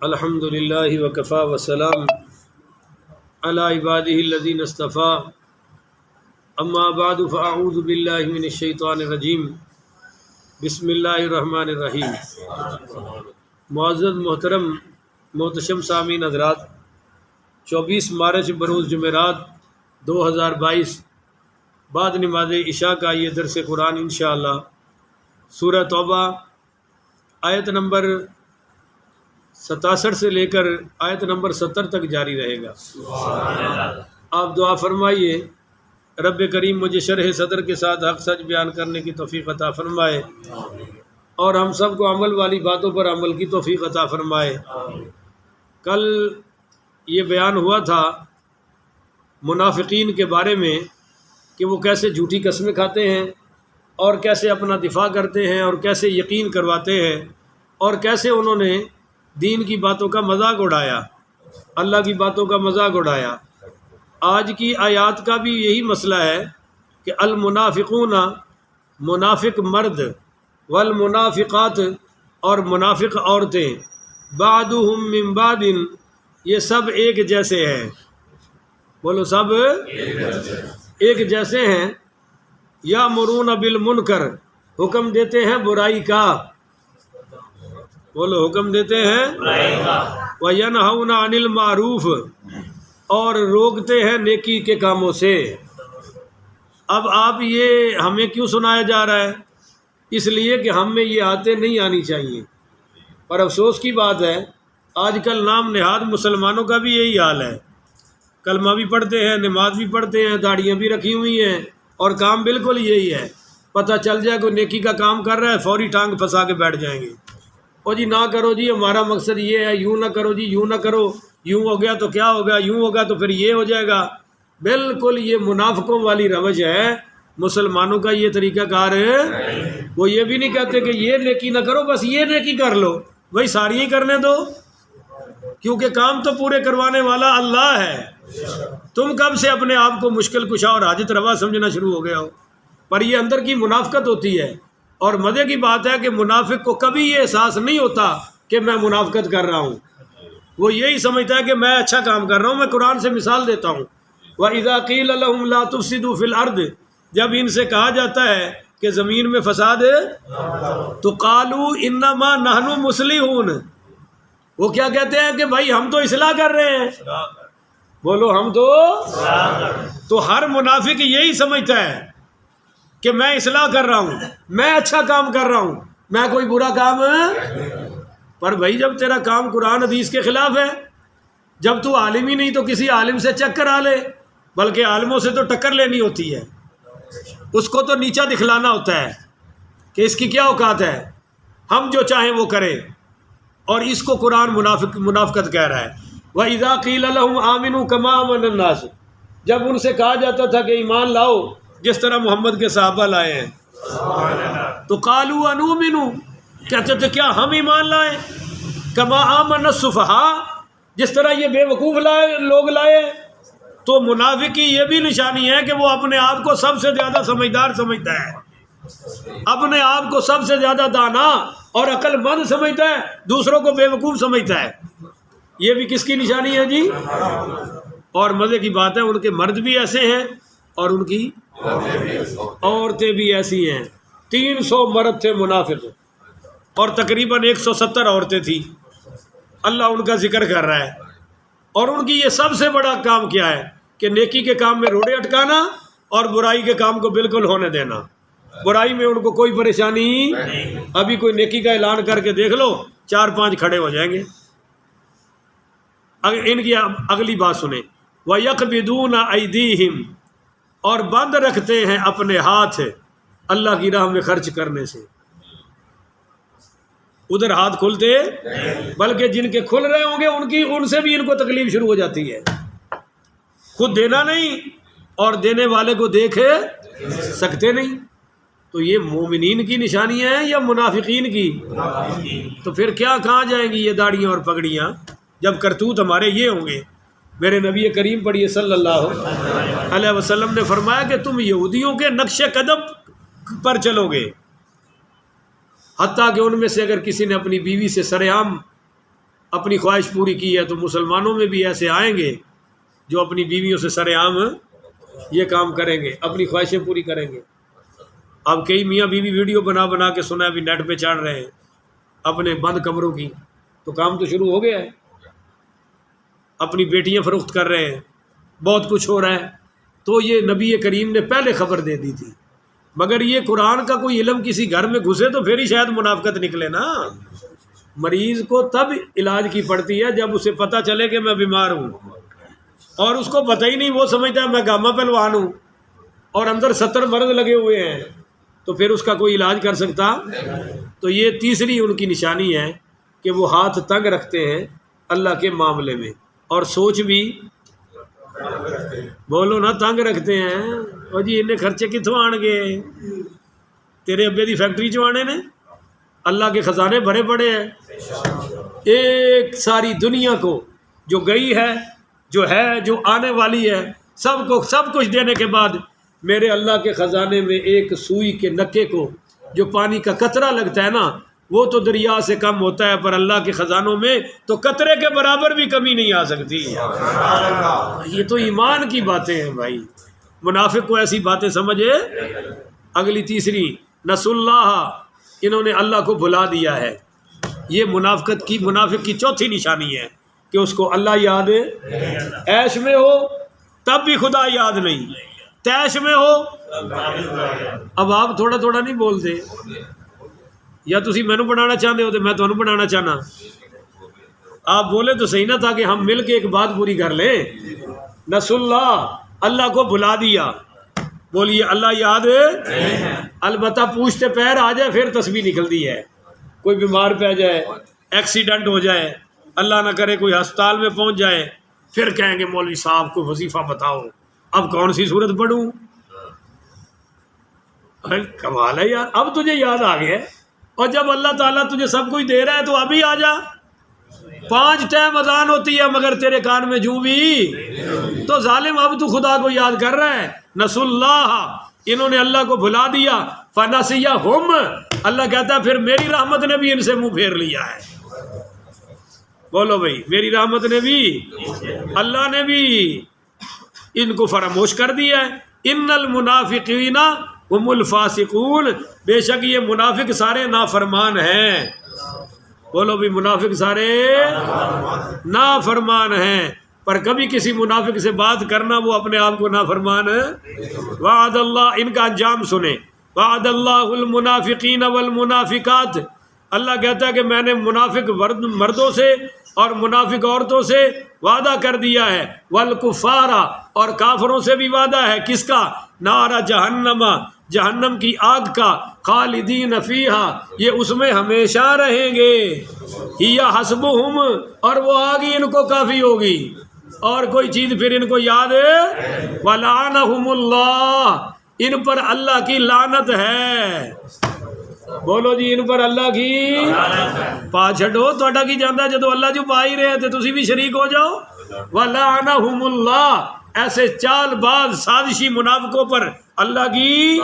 الحمد للہ وکفا وسلام علی عبادہ الذین اصطفیٰ اما بعد فاعوذ باللہ من الشیطان الرجیم بسم اللہ الرحمن الرحیم۔ معزز محترم محتشم سامعین حضرات، 24 مارچ بروز جمعرات 2022 بعد نماز عشاء کا یہ درس قرآن انشاءاللہ سورہ توبہ آیت نمبر 67 سے لے کر آیت نمبر 70 تک جاری رہے گا۔ آپ دعا فرمائیے رب کریم مجھے شرح صدر کے ساتھ حق سچ بیان کرنے کی توفیق عطا فرمائے اور ہم سب کو عمل والی باتوں پر عمل کی توفیق عطا فرمائے۔ کل یہ بیان ہوا تھا منافقین کے بارے میں کہ وہ کیسے جھوٹی قسمیں کھاتے ہیں اور کیسے اپنا دفاع کرتے ہیں اور کیسے یقین کرواتے ہیں اور کیسے انہوں نے دین کی باتوں کا مذاق اڑایا، اللہ کی باتوں کا مذاق اڑایا۔ آج کی آیات کا بھی یہی مسئلہ ہے کہ المنافقون، منافق مرد، والمنافقات اور منافق عورتیں، بعضهم من بعض، یہ سب ایک جیسے ہیں۔ بولو سب ایک جیسے ہیں۔ یامرون بالمنکر، حکم دیتے ہیں برائی کا، بولو حکم دیتے ہیں وینہون عن المعروف، اور روکتے ہیں نیکی کے کاموں سے۔ اب آپ یہ ہمیں کیوں سنایا جا رہا ہے؟ اس لیے کہ ہم میں یہ عادتیں نہیں آنی چاہیے، پر افسوس کی بات ہے آج کل نام نہاد مسلمانوں کا بھی یہی حال ہے۔ کلمہ بھی پڑھتے ہیں، نماز بھی پڑھتے ہیں، داڑیاں بھی رکھی ہوئی ہیں، اور کام بالکل یہی ہے۔ پتہ چل جائے کوئی نیکی کا کام کر رہا ہے، فوری ٹانگ پھنسا کے بیٹھ جائیں گے۔ او جی نہ کرو جی، ہمارا مقصد یہ ہے، یوں نہ کرو جی، یوں نہ کرو، یوں ہو گیا تو کیا ہوگا، یوں ہوگا تو پھر یہ ہو جائے گا۔ بالکل یہ منافقوں والی روش ہے، مسلمانوں کا یہ طریقہ کار ہے۔ وہ یہ بھی نہیں کہتے کہ یہ نیکی نہ کرو، بس یہ نیکی کر لو، بھائی ساری ہی کرنے دو، کیونکہ کام تو پورے کروانے والا اللہ ہے۔ تم کب سے اپنے آپ کو مشکل کشا اور حاجت روا سمجھنا شروع ہو گیا ہو؟ پر یہ اندر کی منافقت ہوتی ہے، اور مزے کی بات ہے کہ منافق کو کبھی یہ احساس نہیں ہوتا کہ میں منافقت کر رہا ہوں۔ وہ یہی سمجھتا ہے کہ میں اچھا کام کر رہا ہوں۔ میں قرآن سے مثال دیتا ہوں، وَإِذَا قِيلَ لَهُمْ لَا تُفْسِدُوا فِي الْأَرْضِ، جب ان سے کہا جاتا ہے کہ زمین میں فساد ہے تو قَالُوا إِنَّمَا نَحْنُ مُصْلِحُونَ، وہ کیا کہتے ہیں کہ بھائی ہم تو اصلاح کر رہے ہیں۔ بولو ہم تو ہر منافق یہی سمجھتا ہے کہ میں اصلاح کر رہا ہوں، میں اچھا کام کر رہا ہوں، میں کوئی برا کام۔ پر بھائی جب تیرا کام قرآن حدیث کے خلاف ہے، جب تو عالم ہی نہیں تو کسی عالم سے چیک کرا لے، بلکہ عالموں سے تو ٹکر لینی ہوتی ہے، اس کو تو نیچا دکھلانا ہوتا ہے کہ اس کی کیا اوقات ہے، ہم جو چاہیں وہ کریں۔ اور اس کو قرآن منافقت کہہ رہا ہے۔ وَإِذَا قِيلَ لَهُمْ آمِنُوا كَمَا آمَنَ النَّاسُ، جب ان سے کہا جاتا تھا کہ ایمان لاؤ جس طرح محمد کے صحابہ لائے ہیں، تو قَالُوا أَنُؤْمِنُ، کہتے تھے کیا ہم ایمان لائیں، كَمَا آمَنَ السُّفَهَاءُ، جس طرح یہ بے وقوف لوگ لائے۔ تو منافق کی یہ بھی نشانی ہے کہ وہ اپنے آپ کو سب سے زیادہ سمجھدار سمجھتا ہے، اپنے آپ کو سب سے زیادہ دانا اور عقل مند سمجھتا ہے، دوسروں کو بے وقوف سمجھتا ہے۔ یہ بھی کس کی نشانی ہے جی؟ اور مزے کی بات ہے ان کے مرد بھی ایسے ہیں اور ان کی عورتیں بھی ایسی ہیں۔ 300 مرد تھے منافق اور تقریباً 170 عورتیں تھیں۔ اللہ ان کا ذکر کر رہا ہے، اور ان کی یہ سب سے بڑا کام کیا ہے کہ نیکی کے کام میں روڑے اٹکانا اور برائی کے کام کو بالکل ہونے دینا۔ برائی میں ان کو کوئی پریشانی، ابھی کوئی نیکی کا اعلان کر کے دیکھ لو 4-5 کھڑے ہو جائیں گے۔ ان کی اگلی بات سنیں، وَيَقْبِضُونَ أَيْدِيهِمْ، اور بند رکھتے ہیں اپنے ہاتھ اللہ کی راہ میں خرچ کرنے سے۔ ادھر ہاتھ کھلتے، بلکہ جن کے کھل رہے ہوں گے ان سے بھی ان کو تکلیف شروع ہو جاتی ہے۔ خود دینا نہیں اور دینے والے کو دیکھ سکتے نہیں۔ تو یہ مومنین کی نشانی ہے یا منافقین کی؟ تو پھر کیا کہاں جائیں گی یہ داڑیاں اور پگڑیاں جب کرتوت ہمارے یہ ہوں گے؟ میرے نبی کریم پڑھیے صلی اللہ علیہ وسلم نے فرمایا کہ تم یہودیوں کے نقش قدم پر چلو گے، حتیٰ کہ ان میں سے اگر کسی نے اپنی بیوی سے سرعام اپنی خواہش پوری کی ہے، تو مسلمانوں میں بھی ایسے آئیں گے جو اپنی بیویوں سے سر عام یہ کام کریں گے، اپنی خواہشیں پوری کریں گے۔ اب کئی میاں بیوی ویڈیو بنا بنا کے سنا بھی نیٹ پہ چڑھ رہے ہیں اپنے بند کمروں کی، تو کام تو شروع ہو گیا ہے، اپنی بیٹیاں فروخت کر رہے ہیں، بہت کچھ ہو رہا ہے۔ تو یہ نبی کریم نے پہلے خبر دے دی تھی، مگر یہ قرآن کا کوئی علم کسی گھر میں گھسے تو پھر ہی شاید منافقت نکلے نا۔ مریض کو تب علاج کی پڑتی ہے جب اسے پتہ چلے کہ میں بیمار ہوں، اور اس کو پتہ ہی نہیں، وہ سمجھتا ہے میں گاما پہلوان ہوں اور اندر 70 مرض لگے ہوئے ہیں، تو پھر اس کا کوئی علاج کر سکتا؟ تو یہ تیسری ان کی نشانی ہے کہ وہ ہاتھ تنگ رکھتے ہیں اللہ کے معاملے میں، اور سوچ بھی بولو نا تنگ رکھتے ہیں۔ اور جی انہیں خرچے کتوں آن گے؟ تیرے ابے دی فیکٹری چوانے نے، اللہ کے خزانے بھرے پڑے ہیں۔ ایک ساری دنیا کو جو گئی ہے، جو ہے، جو آنے والی ہے، سب کو سب کچھ دینے کے بعد میرے اللہ کے خزانے میں ایک سوئی کے نکے کو جو پانی کا قطرہ لگتا ہے نا، وہ تو دریا سے کم ہوتا ہے، پر اللہ کے خزانوں میں تو قطرے کے برابر بھی کمی نہیں آ سکتی۔ یہ تو ایمان کی باتیں ہیں بھائی، منافق کو ایسی باتیں سمجھے۔ اگلی تیسری، نسوا اللہ، انہوں نے اللہ کو بھلا دیا ہے۔ یہ منافق کی چوتھی نشانی ہے کہ اس کو اللہ یاد ہے، عیش میں ہو تب بھی خدا یاد نہیں، تیش میں ہو۔ اب آپ تھوڑا تھوڑا نہیں بولتے، یا تسی مینوں بنانا چاہتے ہو تو میں تمہیں بنانا چاہنا، آپ بولے تو صحیح نہ تھا کہ ہم مل کے ایک بات پوری کر لیں۔ نسوا اللہ، اللہ کو بھلا دیا، بولیے اللہ یاد ہے، البتہ پوچھتے پیر آ جائے پھر تسبیح نکلتی ہے، کوئی بیمار پہ جائے، ایکسیڈنٹ ہو جائے، اللہ نہ کرے کوئی ہسپتال میں پہنچ جائے، پھر کہیں گے مولوی صاحب کو وظیفہ بتاؤ، اب کون سی صورت پڑھوں؟ کمال ہے یار، اب تجھے یاد آ گیا، اور جب اللہ تعالیٰ تجھے سب کچھ دے رہا ہے تو ابھی آ جا۔ 5 ٹائم اذان ہوتی ہے مگر تیرے کان میں جوں بھی، تو ظالم اب تو خدا کو یاد کر رہا ہے۔ نسوا اللہ، انہوں نے اللہ کو بھلا دیا، فنسیہم، اللہ کہتا ہے پھر میری رحمت نے بھی ان سے منہ پھیر لیا ہے۔ بولو بھائی، میری رحمت نے بھی، اللہ نے بھی ان کو فراموش کر دیا ہے۔ ان المنافقین هم الفاسقون، بے شک یہ منافق سارے نافرمان ہیں۔ بولو بھی، منافق سارے نافرمان ہیں، پر کبھی کسی منافق سے بات کرنا وہ اپنے آپ کو نافرمان ہے۔ وعد اللہ، ان کا انجام سنیں، وعد اللہ المنافقین والمنافقات، اللہ کہتا ہے کہ میں نے منافق مردوں سے اور منافق عورتوں سے وعدہ کر دیا ہے، والکفار، اور کافروں سے بھی وعدہ ہے، کس کا؟ نار جہنم، جہنم کی آگ کا، خالدین فیہا، یہ اس میں ہمیشہ رہیں گے، ہی حسبہم، اور وہ آگ ہی ان کو کافی ہوگی، اور کوئی چیز پھر ان کو یاد ہے۔ ولعنہم اللہ، ان پر اللہ کی لعنت ہے۔ بولو جی، ان پر اللہ کی پا چھڈو، تہاڈا کی جاندا جدو اللہ جو پا ہی رہے تے تسی بھی شریک ہو جاؤ۔ ولعنہم اللہ، ایسے چال باز سازشی منافقوں پر اللہ کی،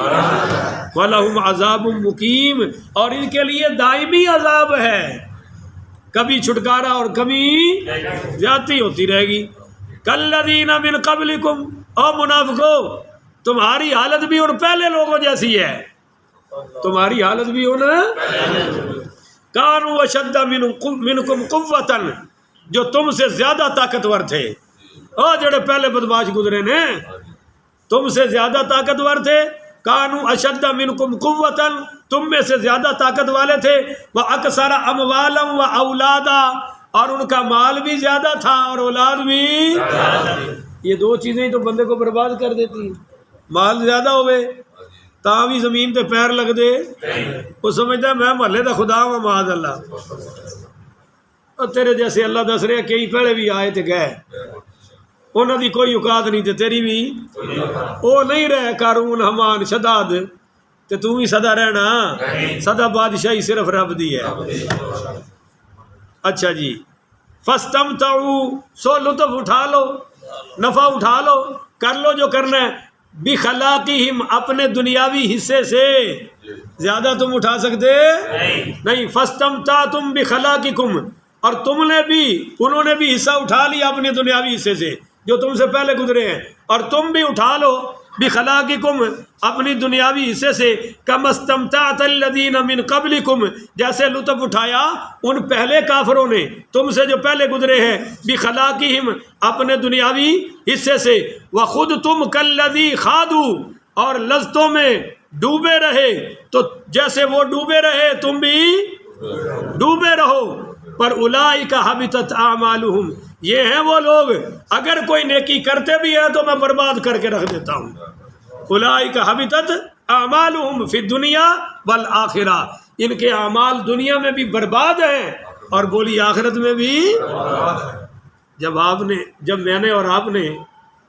وَلَهُمْ عَذَابٌ مُقِيمٌ، اور ان کے لیے دائمی عذاب ہے، کبھی چھٹکارا اور کبھی زیادتی ہوتی رہے گی۔ کَالَّذِينَ مِن قَبْلِكُمْ، او منافقو تمہاری حالت بھی ان پہلے لوگوں جیسی ہے، تمہاری حالت بھی ان كَانُوا أَشَدَّ مِنْكُمْ قُوَّةً، جو تم سے زیادہ طاقتور تھے، اور جڑے پہلے بدماش گزرے نے تم سے زیادہ طاقتور تھے۔ کانوا اشد منکم قوتا، تم میں سے زیادہ طاقت والے تھے، واکثر اموالا واولادا، اور ان کا مال بھی زیادہ تھا اور اولاد بھی۔ یہ دو چیزیں تو بندے کو برباد کر دیتی ہیں، مال زیادہ ہوئے تاں بھی زمین تے پیر لگ دے، وہ سمجھتا ہے میں محلے دا خدا ہوں، معاذ اللہ۔ اور تیرے جیسے اللہ دس رہے کئی پہلے بھی آئے تے گئے، انہوں دی کوئی اوقات نہیں تے تیری بھی وہ نہیں رہے، قارون حمان شداد تے تو بھی سدا رہنا، سدا بادشاہی صرف رب دی ہے۔ اچھا جی، فاستمتعوا، سو لطف اٹھا لو، نفع اٹھا لو، کر لو جو کرنا ہے، بخلاقہم، اپنے دنیاوی حصے سے زیادہ تم اٹھا سکتے نہیں۔ فاستمتعتم بخلاقکم، اور تم نے بھی، انہوں نے بھی حصہ اٹھا لیا اپنے دنیاوی حصے سے جو تم سے پہلے گزرے ہیں، اور تم بھی اٹھا لو بخلاقکم اپنی دنیاوی حصے سے، کما استمتعت الذین من قبلکم جیسے لطف اٹھایا ان پہلے کافروں نے تم سے جو پہلے گزرے ہیں، بخلاقہم اپنے دنیاوی حصے سے، وخذتم کالذی خاضوا اور لذتوں میں ڈوبے رہے، تو جیسے وہ ڈوبے رہے تم بھی ڈوبے رہو، پر اولئک حبطت اعمالہم یہ ہیں وہ لوگ اگر کوئی نیکی کرتے بھی ہیں تو میں برباد کر کے رکھ دیتا ہوں، اولئک حبطت اعمالہم فی الدنیا والآخرہ ان کے اعمال دنیا میں بھی برباد ہیں اور بولی آخرت میں بھی۔ جب میں نے اور آپ نے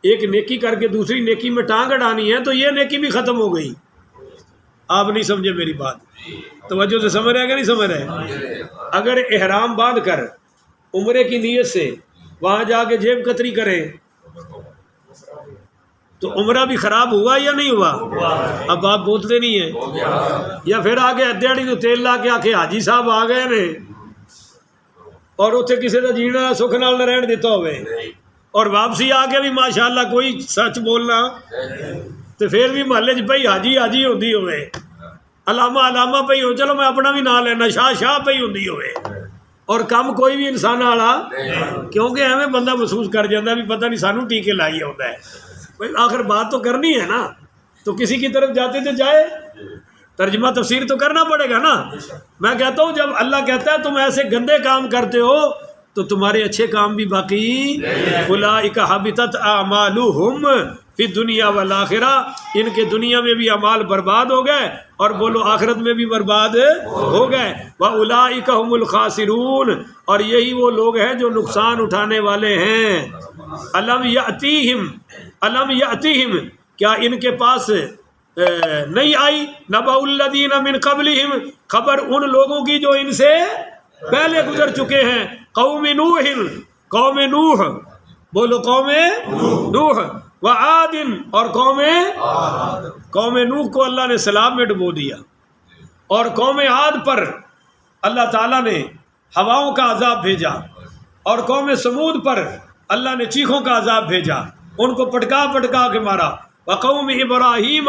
ایک نیکی کر کے دوسری نیکی میں ٹانگ اڑانی ہے تو یہ نیکی بھی ختم ہو گئی۔ آپ نہیں سمجھے میری بات، توجہ سے سمجھ رہے کہ نہیں سمجھ رہے؟ اگر احرام باندھ کر عمرے کی نیت سے وہاں جا کے جیب کتری کریں تو عمرہ بھی خراب ہوا یا نہیں ہوا؟ اب آپ بولتے نہیں ہیں، یا پھر آگے ادھیڑی نو تیل لا کے آکے حاجی صاحب آ گئے نے اور اتنے کسی کا جینا سکھ نال نہ رہن دیتا ہوئے اور واپسی آ کے بھی ماشاءاللہ کوئی سچ بولنا تو پھر بھی محلے چ پئی حاجی حاجی ہوندی ہوئے، علامہ علامہ پئی ہو، چلو میں اپنا بھی نام لینا، شاہ شاہ پئی ہوندی ہوئے، اور کم کوئی بھی انسان والا کیونکہ ایویں بندہ محسوس کر جاتا بھی پتہ نہیں سانو ٹیکے لائی ہوتا ہے، بھائی آخر بات تو کرنی ہے نا، تو کسی کی طرف جاتے تو جائے، ترجمہ تفسیر تو کرنا پڑے گا نا۔ میں کہتا ہوں جب اللہ کہتا ہے تم ایسے گندے کام کرتے ہو تو تمہارے اچھے کام بھی باقی، اولئک حبطت اعمالہم فی الدنیا والآخرہ ان کے دنیا میں بھی اعمال برباد ہو گئے اور بولو آخرت میں بھی برباد ہو گئے، وَأُولَٰئِكَ هُمُ الْخَاسِرُونَ اور یہی وہ لوگ ہیں جو نقصان اٹھانے والے ہیں۔ الم یأتیہم کیا ان کے پاس نہیں آئی نبأ الذین من قبلہم خبر ان لوگوں کی جو ان سے پہلے گزر چکے ہیں، قوم نوح بولو قوم نوح، وعاد اور قوم نوح کو اللہ نے سیلاب میں ڈبو دیا، اور قوم عاد پر اللہ تعالیٰ نے ہواؤں کا عذاب بھیجا، اور قوم سمود پر اللہ نے چیخوں کا عذاب بھیجا، ان کو پٹکا پٹکا کے مارا، وقوم ابراہیم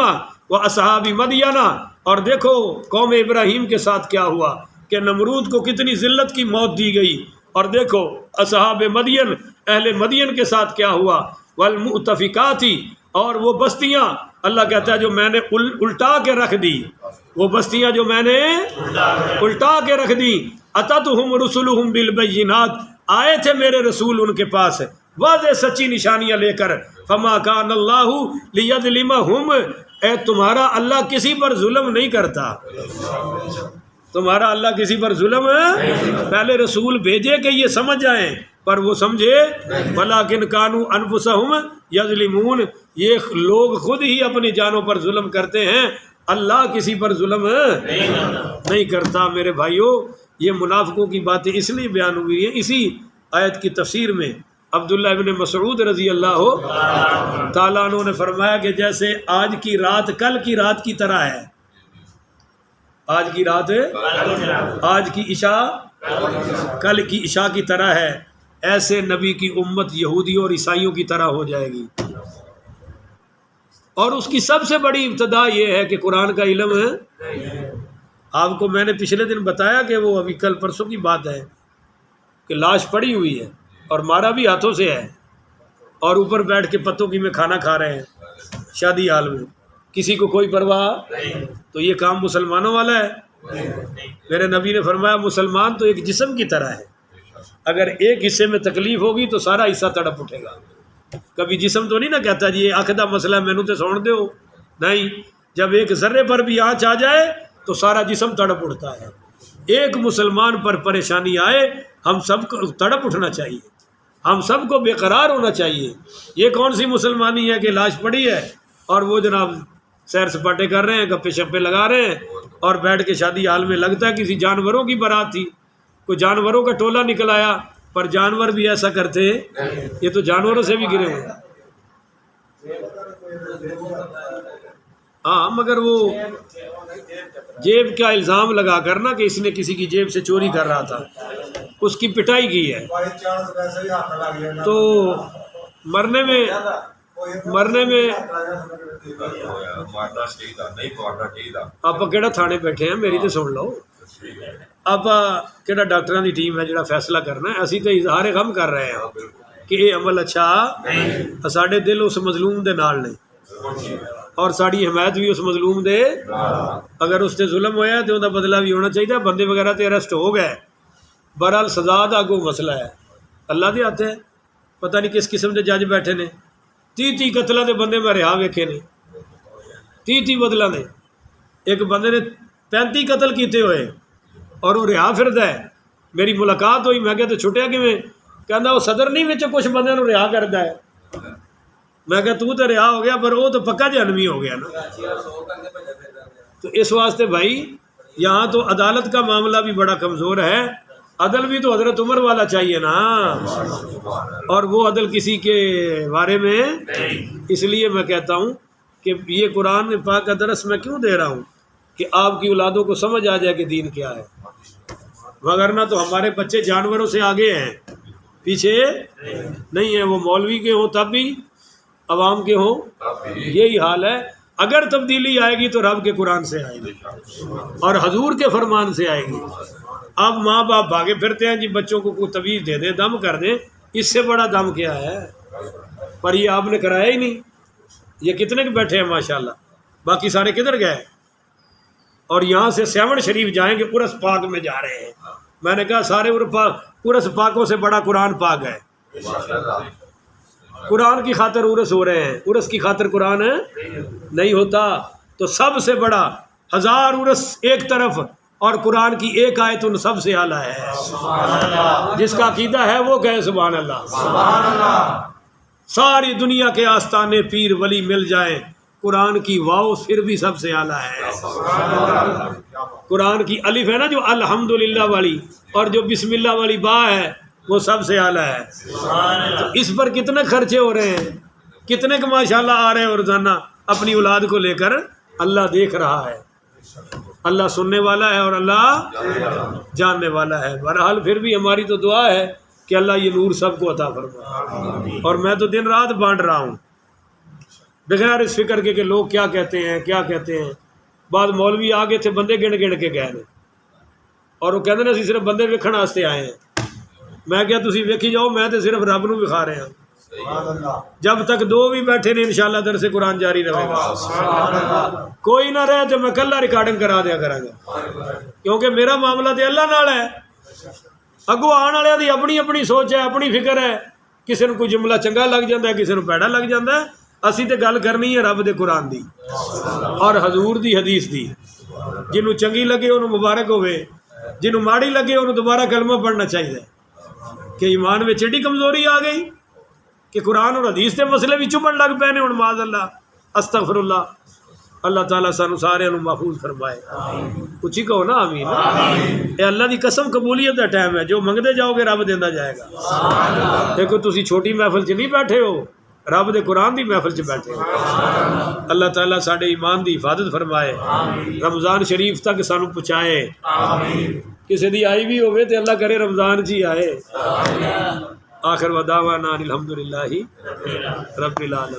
واصحاب مدین اور دیکھو قوم ابراہیم کے ساتھ کیا ہوا کہ نمرود کو کتنی ذلت کی موت دی گئی، اور دیکھو اصحاب مدین اہل مدین کے ساتھ کیا ہوا، والمؤتفقات اور وہ بستیاں اللہ کہتا ہے جو میں نے الٹا کے رکھ دی، وہ بستیاں جو میں نے الٹا کے رکھ دی، اتتہم رسلہم بالبینات آئے تھے میرے رسول ان کے پاس واضح سچی نشانیاں لے کر، فما کان اللہ لیظلمہم اے تمہارا اللہ کسی پر ظلم نہیں کرتا، تمہارا اللہ کسی پر ظلم پہلے رسول بھیجے کہ یہ سمجھ جائیں پر وہ سمجھے، ولیکن کانوا انفسہم یظلمون یہ لوگ خود ہی اپنی جانوں پر ظلم کرتے ہیں، اللہ کسی پر ظلم نہیں کرتا۔ میرے بھائیوں یہ منافقوں کی باتیں اس لیے بیان ہوئی ہیں، اسی آیت کی تفسیر میں عبداللہ ابن مسعود رضی اللہ تعالیٰ عنہ نے فرمایا کہ جیسے آج کی رات کل کی رات کی طرح ہے، آج کی رات آج کی عشاء کل کی عشاء کی طرح ہے، ایسے نبی کی امت یہودیوں اور عیسائیوں کی طرح ہو جائے گی، اور اس کی سب سے بڑی ابتدا یہ ہے کہ قرآن کا علم ہے۔ آپ کو میں نے پچھلے دن بتایا کہ وہ ابھی کل پرسوں کی بات ہے کہ لاش پڑی ہوئی ہے اور مارا بھی ہاتھوں سے ہے، اور اوپر بیٹھ کے پتوں کی میں کھانا کھا رہے ہیں شادی حال میں، کسی کو کوئی پرواہ، تو یہ کام مسلمانوں والا ہے؟ میرے نبی نے فرمایا مسلمان تو ایک جسم کی طرح ہے، اگر ایک حصے میں تکلیف ہوگی تو سارا حصہ تڑپ اٹھے گا، کبھی جسم تو نہیں نہ کہتا جی یہ آنکھ دا مسئلہ ہے مینوں تے سون دیو، نہیں، جب ایک ذرے پر بھی آنچ آ جائے تو سارا جسم تڑپ اٹھتا ہے۔ ایک مسلمان پر پریشانی آئے ہم سب کو تڑپ اٹھنا چاہیے، ہم سب کو بے قرار ہونا چاہیے۔ یہ کون سی مسلمانی ہے کہ لاش پڑی ہے اور وہ جناب سیر سپاٹے کر رہے ہیں، گپے شپے لگا رہے ہیں، اور بیٹھ کے شادی حال میں لگتا ہے کسی جانوروں کی بارات تھی، کوئی جانوروں کا ٹولہ نکل آیا، پر جانور بھی ایسا کرتے، یہ تو جانوروں سے بھی گرے ہیں۔ ہاں مگر وہ جیب کا الزام لگا کر نا کہ اس نے کسی کی جیب سے چوری کر رہا تھا، اس کی پٹائی کی ہے، تو مرنے میں آپ کہڑا تھانے بیٹھے ہیں، میری تو سن لو، آپ کہڑا ڈاکٹراں دی ٹیم ہے جڑا فیصلہ کرنا ہے، اسی تو اظہار غم کر رہے ہیں کہ یہ عمل اچھا، ساڈے دل اس مظلوم دے نال نے اور ساری حمایت بھی اس مظلوم دے، اگر اس تے ظلم ہویا تو انہاں بدلہ بھی ہونا چاہیے، بندے وغیرہ تے اریسٹ ہو گئے، بہرحال سزا دا کوئی مسئلہ ہے اللہ دے ہاتھ ہے، پتہ نہیں کس قسم دے جج بیٹھے نے، 30 قتلاں دے بندے میں رہا ویکھے نے، 30 بدلاں دے، ایک بندے نے 35 قتل کیتے ہوئے اور وہ رہا پھردا ہے، میری ملاقات ہوئی، میں کہا تو چھٹیا کیویں، کہندا وہ صدر نہیں وچ کچھ بندیاں نوں رہا کردا ہے، میں کہا تو رہا ہو گیا پر وہ تو پکا جہنمی ہو گیا نا۔ تو اس واسطے بھائی یہاں تو عدالت کا معاملہ بھی بڑا کمزور ہے، عدل بھی تو حضرت عمر والا چاہیے نا، اور وہ عدل کسی کے بارے میں، اس لیے میں کہتا ہوں کہ یہ قرآن پاک کا درس میں کیوں دے رہا ہوں کہ آپ کی اولادوں کو سمجھ آ جائے کہ دین کیا ہے، وگرنہ تو ہمارے بچے جانوروں سے آگے ہیں، پیچھے نہیں ہیں، وہ مولوی کے ہوں تب بھی، عوام کے ہوں، یہی حال ہے۔ اگر تبدیلی آئے گی تو رب کے قرآن سے آئے گی اور حضور کے فرمان سے آئے گی۔ اب ماں باپ بھاگے پھرتے ہیں جی بچوں کو کوئی تویز دے دیں، دم کر دیں، اس سے بڑا دم کیا ہے، پر یہ آپ نے کرایا ہی نہیں، یہ کتنے کے بیٹھے ہیں ماشاءاللہ، باقی سارے کدھر گئے، اور یہاں سے 7 شریف جائیں گے، عرس پاک میں جا رہے ہیں، میں نے کہا سارے عرس پاکوں سے بڑا قرآن پاک ہے، قرآن کی خاطر عرس ہو رہے ہیں، عرس کی خاطر قرآن نہیں ہوتا، تو سب سے بڑا 1000 عرس ایک طرف اور قرآن کی ایک آیت ان سب سے اعلیٰ ہے، جس کا عقیدہ ہے وہ کہے سبحان اللہ۔ ساری دنیا کے آستانے پیر ولی مل جائیں، قرآن کی واو پھر بھی سب سے اعلیٰ ہے، قرآن کی الف ہے نا جو الحمدللہ والی، اور جو بسم اللہ والی با ہے وہ سب سے اعلیٰ ہے، تو اس پر کتنے خرچے ہو رہے ہیں، کتنے کا ماشاءاللہ آ رہے ہیں، اور روزانہ اپنی اولاد کو لے کر، اللہ دیکھ رہا ہے، اللہ سننے والا ہے اور اللہ جاننے والا ہے۔ بہرحال پھر بھی ہماری تو دعا ہے کہ اللہ یہ نور سب کو عطا فرمائے، اور میں تو دن رات بانٹ رہا ہوں بغیر اس فکر کے کہ لوگ کیا کہتے ہیں کیا کہتے ہیں۔ بعد مولوی آگے تھے بندے گن گن کے گئے اور وہ کہتے ہیں اسی صرف بندے ویکھن واسطے آئے ہیں، میں کیا تسی ویکھی جاؤ، میں تو صرف رب نو وکھا رہے ہیں، جب تک 2 بھی بیٹھے نہیں انشاءاللہ درس قرآن جاری رہے گا، کوئی نہ رہے تو میں کلہ ریکارڈنگ کرا دیا کرا گا، کیونکہ میرا معاملہ تو اللہ نال ہے، اگوں آن والے دی اپنی اپنی سوچ ہے، اپنی فکر ہے، کسی نے کوئی جملہ چنگا لگ جاتا ہے، کسی نے پیڑا لگ جاتا ہے، اسی تے گل کرنی ہے رب دے قرآن دی اور حضور دی حدیث دی، جنوں چنگی لگے انہوں مبارک ہوئے، جنوں ماڑی لگے انہوں دوبارہ کلمہ پڑھنا چاہیے، کہ ایمان میں ایڈی کمزوری آ گئی کہ قرآن اور حدیث کے مسئلے بھی چبن لگ پے نے، ہن معاذ اللہ استغفر اللہ، اللہ تعالیٰ سانو سارے محفوظ فرمائے، اچھی کہو نا آمین۔ اے اللہ دی قسم قبولیت دا ٹائم ہے، جو منگتے جاؤ گے رب دیندا جائے گا، دیکھو تسی چھوٹی محفل چ نہیں بیٹھے ہو، رب دے قرآن دی محفل چ بیٹھے ہو، اللہ تعالیٰ ساڈے ایمان دی حفاظت فرمائے، رمضان شریف تک سانو پہنچائے، کسی دی آئی بھی ہوئے تے اللہ کرے رمضان جی آئے، آخر ودعوانا الحمدللہ رب العالمین۔